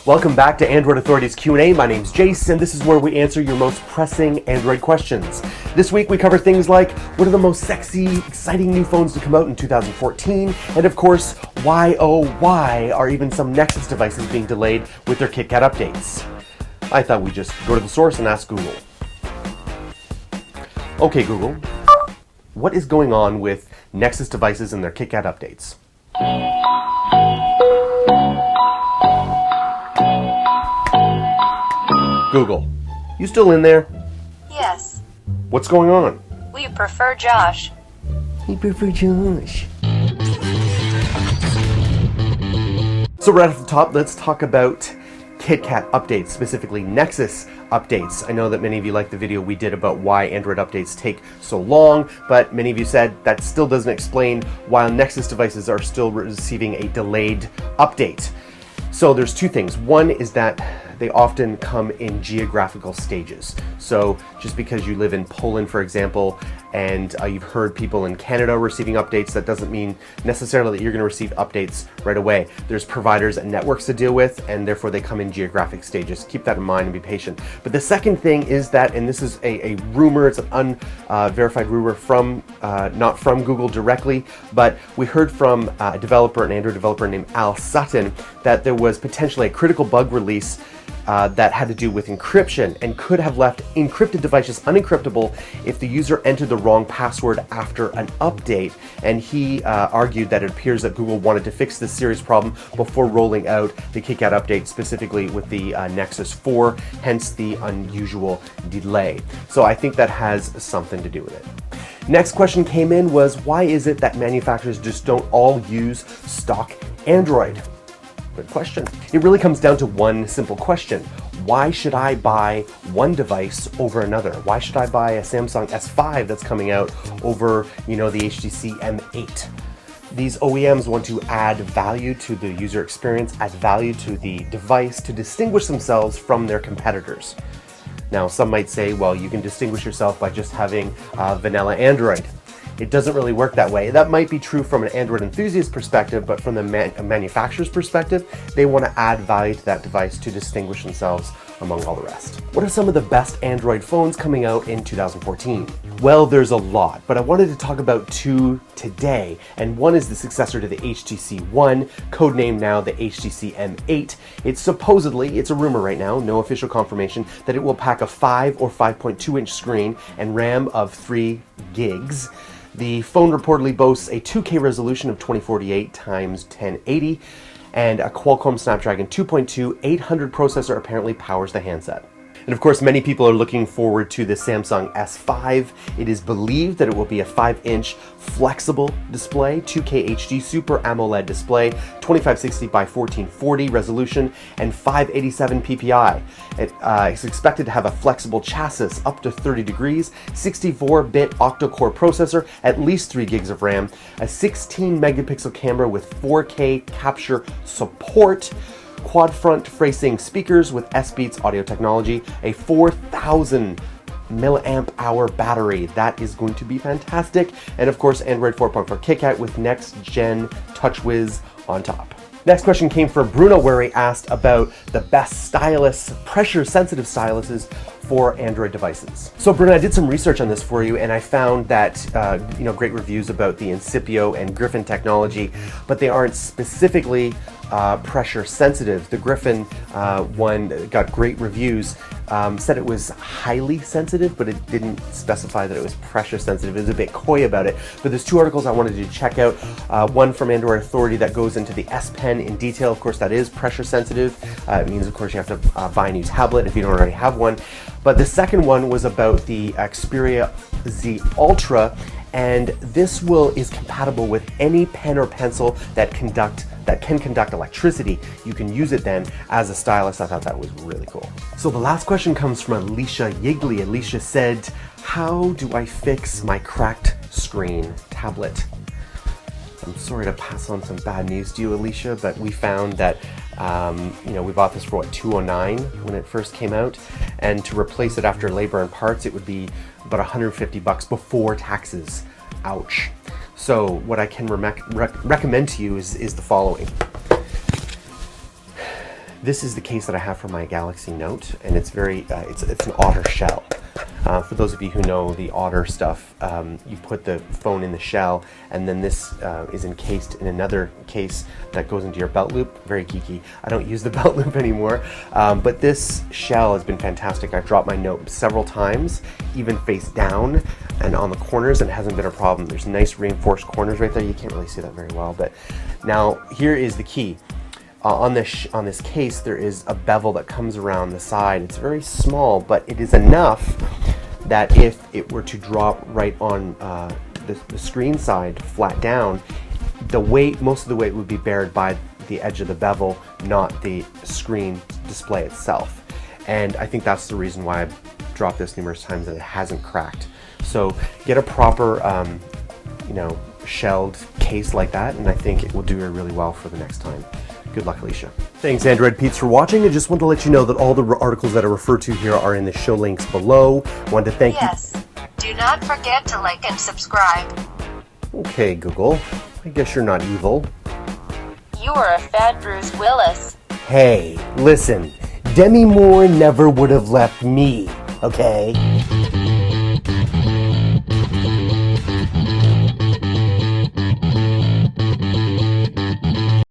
Welcome back to Android Authority's Q&A. My name's Jayce, and this is where we answer your most pressing Android questions. This week we cover things like, what are the most sexy, exciting new phones to come out in 2014? And of course, why are even some Nexus devices being delayed with their KitKat updates? I thought we'd just go to the source and ask Google. Okay, Google, what is going on with Nexus devices and their KitKat updates? Google, you still in there? Yes. What's going on? We prefer Josh. We prefer Josh. So right off the top, let's talk about KitKat updates, specifically Nexus updates. I know that many of you liked the video we did about why Android updates take so long, but many of you said that still doesn't explain why Nexus devices are still receiving a delayed update. So there's two things. One is that they often come in geographical stages. So just because you live in Poland, for example, and you've heard people in Canada receiving updates, that doesn't mean necessarily that you're going to receive updates right away. There's providers and networks to deal with, and therefore they come in geographic stages. Keep that in mind and be patient. But the second thing is that, and this is a rumor, it's an unverified rumor from, not from Google directly, but we heard from a developer, an Android developer named Al Sutton, that there was potentially a critical bug release that had to do with encryption and could have left encrypted devices unencryptable if the user entered the wrong password after an update. And he argued that it appears that Google wanted to fix this serious problem before rolling out the KitKat update, specifically with the Nexus 4, hence the unusual delay. So I think that has something to do with it. Next question came in was, why is it that manufacturers just don't all use stock Android? Good question. It really comes down to one simple question. Why should I buy one device over another? Why should I buy a Samsung S5 that's coming out over, the HTC M8? These OEMs want to add value to the user experience, add value to the device to distinguish themselves from their competitors. Now, some might say, well, you can distinguish yourself by just having vanilla Android. It doesn't really work that way. That might be true from an Android enthusiast perspective, but from the manufacturer's perspective, they want to add value to that device to distinguish themselves among all the rest. What are some of the best Android phones coming out in 2014? Well, there's a lot, but I wanted to talk about two today, and one is the successor to the HTC One, codenamed now the HTC M8. It's a rumor right now, no official confirmation, that it will pack a 5 or 5.2 inch screen and RAM of 3 gigs. The phone reportedly boasts a 2K resolution of 2048 x 1080, and a Qualcomm Snapdragon 2.2 800 processor apparently powers the handset. And of course, many people are looking forward to the Samsung S5. It is believed that it will be a 5-inch flexible display, 2K HD Super AMOLED display, 2560 by 1440 resolution, and 587 PPI. It is expected to have a flexible chassis up to 30 degrees, 64-bit octa-core processor, at least 3 gigs of RAM, a 16-megapixel camera with 4K capture support, quad front facing speakers with S-Beats audio technology, a 4,000 milliamp hour battery. That is going to be fantastic. And of course, Android 4.4 KitKat with next gen TouchWiz on top. Next question came from Bruno, where he asked about the best stylus, pressure sensitive styluses for Android devices. So Bruno, I did some research on this for you, and I found that great reviews about the Incipio and Griffin technology, but they aren't specifically pressure sensitive. The Griffin one got great reviews, said it was highly sensitive, but it didn't specify that it was pressure sensitive. It was a bit coy about it. But there's two articles I wanted you to check out. One from Android Authority that goes into the S Pen in detail. Of course, that is pressure sensitive. It means, of course, you have to buy a new tablet if you don't already have one. But the second one was about the Xperia Z Ultra, and this is compatible with any pen or pencil that can conduct electricity. You can use it then as a stylus. I thought that was really cool. So the last question comes from Alicia Yigley. Alicia said, how do I fix my cracked screen tablet? I'm sorry to pass on some bad news to you, Alicia, but we found that we bought this for $209 when it first came out, and to replace it after labor and parts, it would be about $150 before taxes. Ouch. So what I can recommend to you is the following. This is the case that I have for my Galaxy Note, and it's very, it's an Otter shell. For those of you who know the Otter stuff, you put the phone in the shell, and then this is encased in another case that goes into your belt loop. Very geeky. I don't use the belt loop anymore, but this shell has been fantastic. I've dropped my Note several times, even face down and on the corners, and it hasn't been a problem. There's nice reinforced corners right there. You can't really see that very well, but now here is the key. On this case, there is a bevel that comes around the side. It's very small, but it is enough that if it were to drop right on the screen side, flat down, most of the weight would be bared by the edge of the bevel, not the screen display itself. And I think that's the reason why I've dropped this numerous times and it hasn't cracked. So get a proper, shelled case like that, and I think it will do really well for the next time. Good luck, Alicia. Thanks, Android Peeps, for watching. I just want to let you know that all the articles that are referred to here are in the show links below. I want to thank you. Yes. Do not forget to like and subscribe. Okay, Google. I guess you're not evil. You are a fat Bruce Willis. Hey, listen. Demi Moore never would have left me, okay?